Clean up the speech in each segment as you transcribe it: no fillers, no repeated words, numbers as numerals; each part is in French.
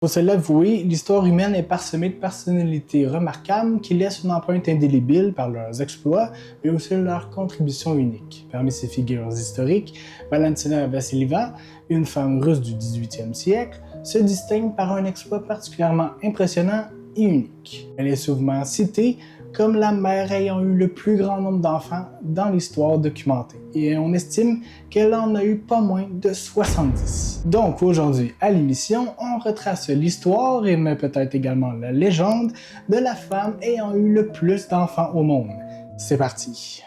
Faut se l'avouer, l'histoire humaine est parsemée de personnalités remarquables qui laissent une empreinte indélébile par leurs exploits, mais aussi leurs contributions uniques. Parmi ces figures historiques, Valentina Vassilieva, une femme russe du 18e siècle, se distingue par un exploit particulièrement impressionnant et unique. Elle est souvent citée comme la mère ayant eu le plus grand nombre d'enfants dans l'histoire documentée. Et on estime qu'elle en a eu pas moins de 70. Donc aujourd'hui, à l'émission, on retrace l'histoire et mais peut-être également la légende de la femme ayant eu le plus d'enfants au monde. C'est parti!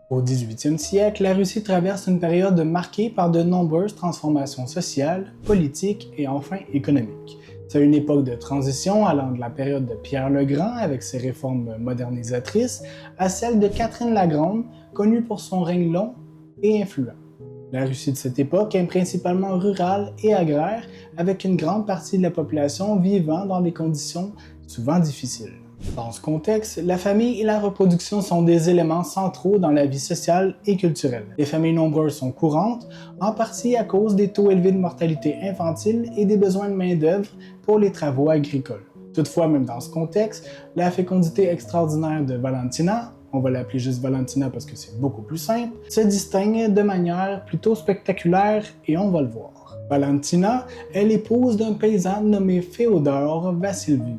Au 18e siècle, la Russie traverse une période marquée par de nombreuses transformations sociales, politiques et enfin économiques. C'est une époque de transition allant de la période de Pierre le Grand avec ses réformes modernisatrices à celle de Catherine la Grande, connue pour son règne long et influent. La Russie de cette époque est principalement rurale et agraire, avec une grande partie de la population vivant dans des conditions souvent difficiles. Dans ce contexte, la famille et la reproduction sont des éléments centraux dans la vie sociale et culturelle. Les familles nombreuses sont courantes, en partie à cause des taux élevés de mortalité infantile et des besoins de main-d'œuvre pour les travaux agricoles. Toutefois, même dans ce contexte, la fécondité extraordinaire de Valentina, on va l'appeler juste Valentina parce que c'est beaucoup plus simple, se distingue de manière plutôt spectaculaire et on va le voir. Valentina est l'épouse d'un paysan nommé Féodor Vassiliev,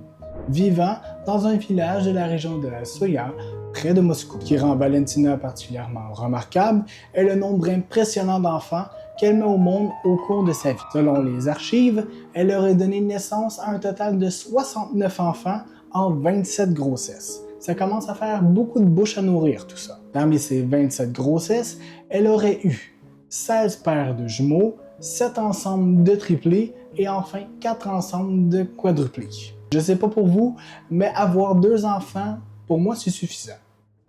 vivant dans un village de la région de la Soya, près de Moscou. Ce qui rend Valentina particulièrement remarquable est le nombre impressionnant d'enfants qu'elle met au monde au cours de sa vie. Selon les archives, elle aurait donné naissance à un total de 69 enfants en 27 grossesses. Ça commence à faire beaucoup de bouches à nourrir tout ça. Parmi ces 27 grossesses, elle aurait eu 16 paires de jumeaux, 7 ensembles de triplés et enfin 4 ensembles de quadruplés. Je sais pas pour vous, mais avoir 2 enfants, pour moi, c'est suffisant.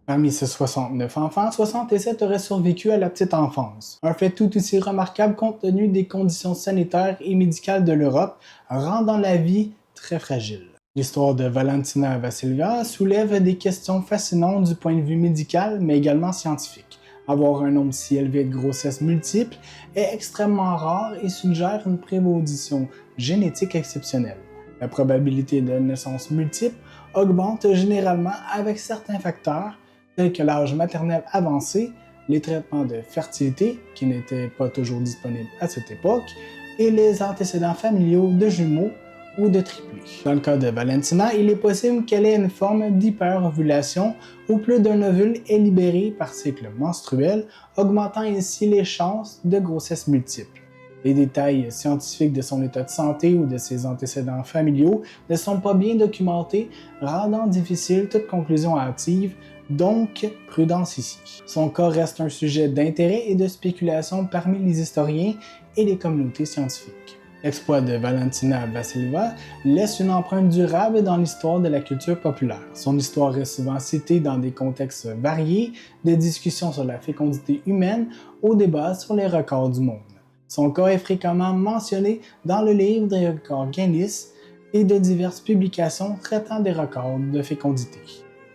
Parmi ces 69 enfants, 67 auraient survécu à la petite enfance. Un fait tout aussi remarquable compte tenu des conditions sanitaires et médicales de l'Europe, rendant la vie très fragile. L'histoire de Valentina Vassilieva soulève des questions fascinantes du point de vue médical, mais également scientifique. Avoir un nombre si élevé de grossesses multiples est extrêmement rare et suggère une prémonition génétique exceptionnelle. La probabilité de naissance multiple augmente généralement avec certains facteurs, tels que l'âge maternel avancé, les traitements de fertilité, qui n'étaient pas toujours disponibles à cette époque, et les antécédents familiaux de jumeaux ou de triplés. Dans le cas de Valentina, il est possible qu'elle ait une forme d'hyperovulation où plus d'un ovule est libéré par cycle menstruel, augmentant ainsi les chances de grossesse multiples. Les détails scientifiques de son état de santé ou de ses antécédents familiaux ne sont pas bien documentés, rendant difficile toute conclusion hâtive, donc prudence ici. Son cas reste un sujet d'intérêt et de spéculation parmi les historiens et les communautés scientifiques. L'exploit de Valentina Vassilieva laisse une empreinte durable dans l'histoire de la culture populaire. Son histoire est souvent citée dans des contextes variés, de discussions sur la fécondité humaine aux débats sur les records du monde. Son cas est fréquemment mentionné dans le livre des records Guinness et de diverses publications traitant des records de fécondité.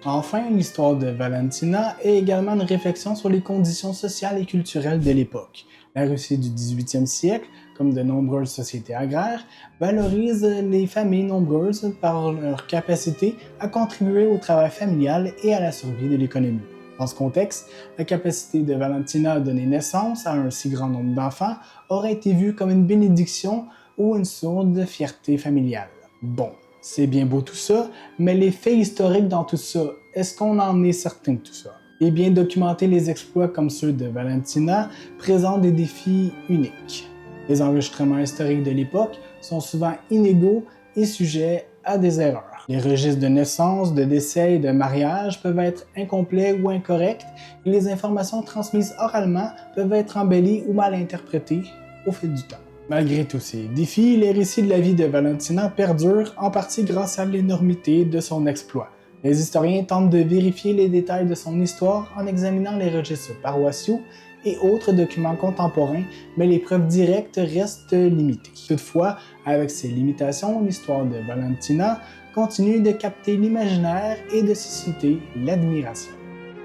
Enfin, l'histoire de Valentina est également une réflexion sur les conditions sociales et culturelles de l'époque. La Russie du 18e siècle, comme de nombreuses sociétés agraires, valorise les familles nombreuses par leur capacité à contribuer au travail familial et à la survie de l'économie. Dans ce contexte, la capacité de Valentina à donner naissance à un si grand nombre d'enfants aurait été vue comme une bénédiction ou une source de fierté familiale. Bon, c'est bien beau tout ça, mais les faits historiques dans tout ça, est-ce qu'on en est certain de tout ça? Eh bien, documenter les exploits comme ceux de Valentina présente des défis uniques. Les enregistrements historiques de l'époque sont souvent inégaux et sujets à des erreurs. Les registres de naissance, de décès et de mariage peuvent être incomplets ou incorrects et les informations transmises oralement peuvent être embellies ou mal interprétées au fil du temps. Malgré tous ces défis, les récits de la vie de Valentina perdurent en partie grâce à l'énormité de son exploit. Les historiens tentent de vérifier les détails de son histoire en examinant les registres paroissiaux et autres documents contemporains, mais les preuves directes restent limitées. Toutefois, avec ces limitations, l'histoire de Valentina continue de capter l'imaginaire et de susciter l'admiration.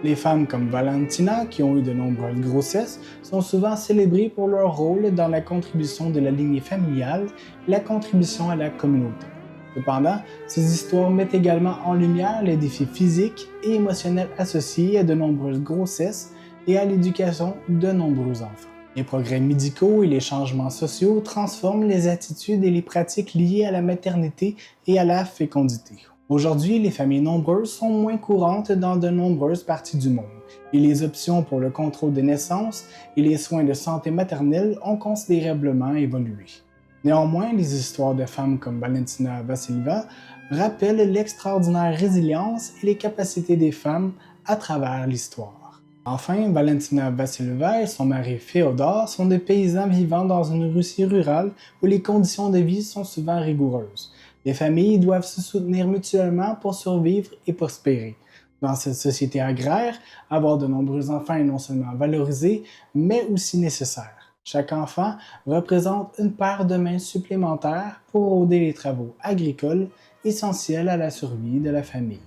Les femmes comme Valentina, qui ont eu de nombreuses grossesses, sont souvent célébrées pour leur rôle dans la contribution de la lignée familiale et la contribution à la communauté. Cependant, ces histoires mettent également en lumière les défis physiques et émotionnels associés à de nombreuses grossesses et à l'éducation de nombreux enfants. Les progrès médicaux et les changements sociaux transforment les attitudes et les pratiques liées à la maternité et à la fécondité. Aujourd'hui, les familles nombreuses sont moins courantes dans de nombreuses parties du monde et les options pour le contrôle des naissances et les soins de santé maternelle ont considérablement évolué. Néanmoins, les histoires de femmes comme Valentina Vassilieva rappellent l'extraordinaire résilience et les capacités des femmes à travers l'histoire. Enfin, Valentina Vassilieva et son mari Féodor sont des paysans vivant dans une Russie rurale où les conditions de vie sont souvent rigoureuses. Les familles doivent se soutenir mutuellement pour survivre et prospérer. Dans cette société agraire, avoir de nombreux enfants est non seulement valorisé, mais aussi nécessaire. Chaque enfant représente une paire de mains supplémentaires pour rôder les travaux agricoles essentiels à la survie de la famille.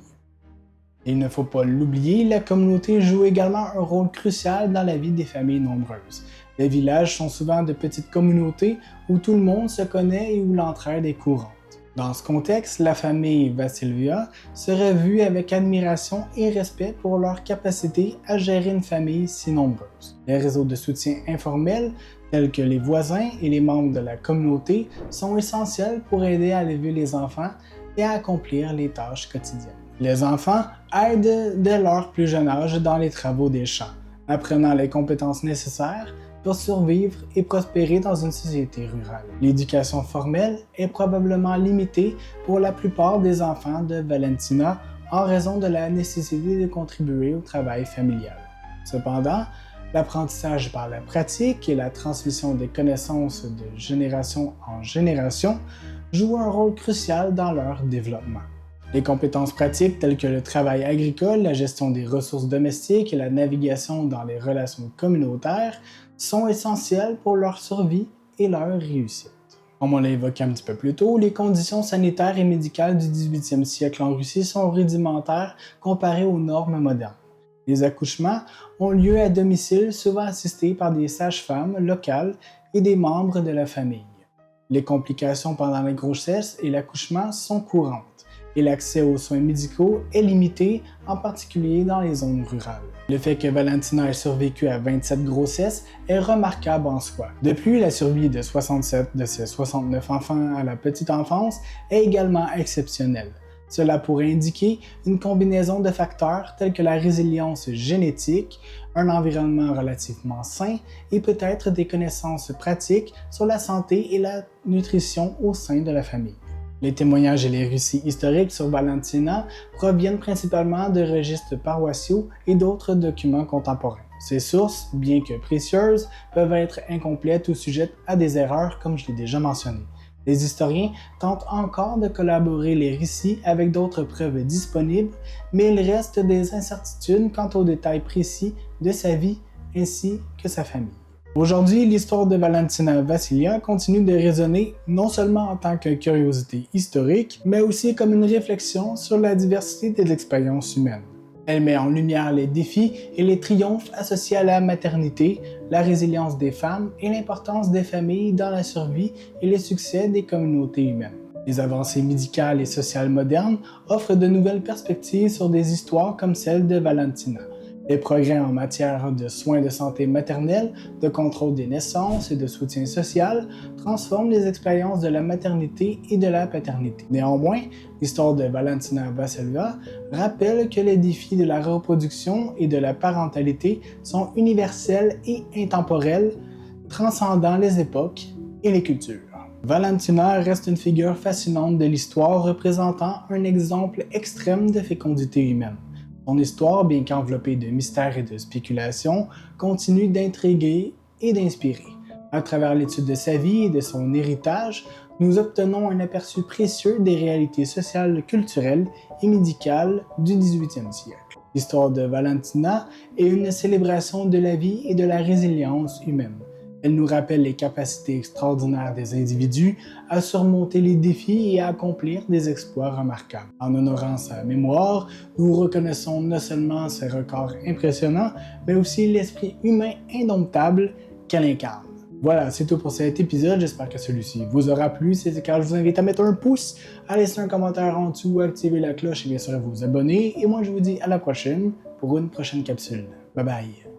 Il ne faut pas l'oublier, la communauté joue également un rôle crucial dans la vie des familles nombreuses. Les villages sont souvent de petites communautés où tout le monde se connaît et où l'entraide est courante. Dans ce contexte, la famille Vassilieva serait vue avec admiration et respect pour leur capacité à gérer une famille si nombreuse. Les réseaux de soutien informels, tels que les voisins et les membres de la communauté, sont essentiels pour aider à élever les enfants et à accomplir les tâches quotidiennes. Les enfants aident dès leur plus jeune âge dans les travaux des champs, apprenant les compétences nécessaires pour survivre et prospérer dans une société rurale. L'éducation formelle est probablement limitée pour la plupart des enfants de Valentina en raison de la nécessité de contribuer au travail familial. Cependant, l'apprentissage par la pratique et la transmission des connaissances de génération en génération jouent un rôle crucial dans leur développement. Les compétences pratiques telles que le travail agricole, la gestion des ressources domestiques et la navigation dans les relations communautaires sont essentielles pour leur survie et leur réussite. Comme on l'a évoqué un petit peu plus tôt, les conditions sanitaires et médicales du 18e siècle en Russie sont rudimentaires comparées aux normes modernes. Les accouchements ont lieu à domicile, souvent assistés par des sages-femmes locales et des membres de la famille. Les complications pendant la grossesse et l'accouchement sont courantes, et l'accès aux soins médicaux est limité, en particulier dans les zones rurales. Le fait que Valentina ait survécu à 27 grossesses est remarquable en soi. De plus, la survie de 67 de ses 69 enfants à la petite enfance est également exceptionnelle. Cela pourrait indiquer une combinaison de facteurs tels que la résilience génétique, un environnement relativement sain et peut-être des connaissances pratiques sur la santé et la nutrition au sein de la famille. Les témoignages et les récits historiques sur Valentina proviennent principalement de registres paroissiaux et d'autres documents contemporains. Ces sources, bien que précieuses, peuvent être incomplètes ou sujettes à des erreurs comme je l'ai déjà mentionné. Les historiens tentent encore de collaborer les récits avec d'autres preuves disponibles, mais il reste des incertitudes quant aux détails précis de sa vie ainsi que sa famille. Aujourd'hui, l'histoire de Valentina Vassilieva continue de résonner non seulement en tant que curiosité historique, mais aussi comme une réflexion sur la diversité des expériences humaines. Elle met en lumière les défis et les triomphes associés à la maternité, la résilience des femmes et l'importance des familles dans la survie et les succès des communautés humaines. Les avancées médicales et sociales modernes offrent de nouvelles perspectives sur des histoires comme celle de Valentina. Les progrès en matière de soins de santé maternelle, de contrôle des naissances et de soutien social transforment les expériences de la maternité et de la paternité. Néanmoins, l'histoire de Valentina Vassilieva rappelle que les défis de la reproduction et de la parentalité sont universels et intemporels, transcendant les époques et les cultures. Valentina reste une figure fascinante de l'histoire représentant un exemple extrême de fécondité humaine. Son histoire, bien qu'enveloppée de mystères et de spéculations, continue d'intriguer et d'inspirer. À travers l'étude de sa vie et de son héritage, nous obtenons un aperçu précieux des réalités sociales, culturelles et médicales du 18e siècle. L'histoire de Valentina est une célébration de la vie et de la résilience humaine. Elle nous rappelle les capacités extraordinaires des individus à surmonter les défis et à accomplir des exploits remarquables. En honorant sa mémoire, nous reconnaissons non seulement ses records impressionnants, mais aussi l'esprit humain indomptable qu'elle incarne. Voilà, c'est tout pour cet épisode, j'espère que celui-ci vous aura plu. Si c'est le cas, je vous invite à mettre un pouce, à laisser un commentaire en dessous, à activer la cloche et bien sûr à vous abonner. Et moi je vous dis à la prochaine pour une prochaine capsule. Bye bye!